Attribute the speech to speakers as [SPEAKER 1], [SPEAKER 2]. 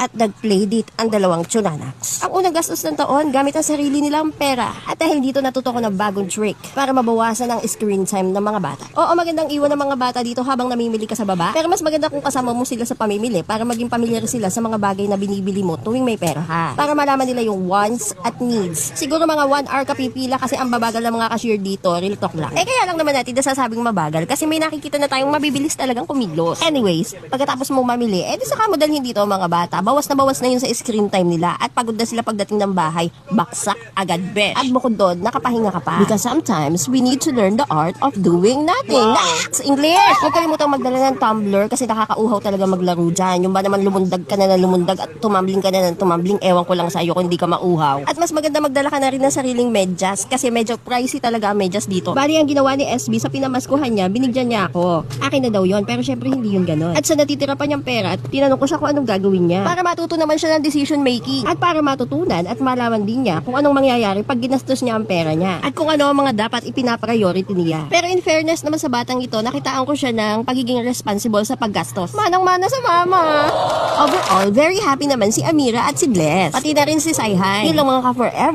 [SPEAKER 1] at nag-playdate ang dalawang tsunanaks. Ang unang gastos ng taon gamit ang sarili nilang pera. At dahil dito natuto ko ng bagong trick para mabawasan ang screen time ng mga bata. Oo, magandang iwan ng mga bata dito habang namimili ka sa baba. Pero mas maganda kung kasama mo sila sa pamimili para maging pamilyar sila sa mga bagay na binibili mo tuwing may pera ha. Para malaman nila yung wants at needs. Siguro mga 1 hour ka pipila kasi ang babagal ng mga cashier dito, real talk lang. Kaya lang naman natin nasasabing mabagal kasi may nakikita na tayong mabibilis talagang kumilos. Anyways, pagkatapos mo mamili, di saka mo dalhin dito ang mga bata. Bawas na yun sa screen time nila at pagod na sila pagdating ng bahay, baksak agad besh. At bukod doon, nakapahinga ka pa. Because sometimes, we need to learn the art of doing nothing. Next! English! Huwag kalimutang magdala ng tumbler kasi nakakauhaw talaga maglaro dyan. Yung ba naman lumundag ka na lumundag at tumambling ka na ng tumambling, ewan ko lang sa'yo kung hindi ka mauhaw. At mas maganda magdala ka na rin ng sariling medyas kasi medyo pricey talaga ang medyas dito. Bali ang ginawa ni SB sa pinamaskuhan niya, binigyan niya ako. Akin na daw yon pero syempre hindi yun ganon. At sa natitira pa niyang pera, tinanong ko siya kung anong gagawin niya. Para matuto naman siya ng decision making. At para matutunan at malaman din niya kung anong mangyayari pag ginastos niya ang pera niya. At kung ano ang mga dapat ipinapriority niya. Pero in fairness naman sa batang ito, nakitaan ko siya ng pagiging responsible sa paggastos. Manang-mana sa mama. Overall, very happy naman si Amira at si Bless. Pati na rin si Saihan. Yun lang mga ka-forever.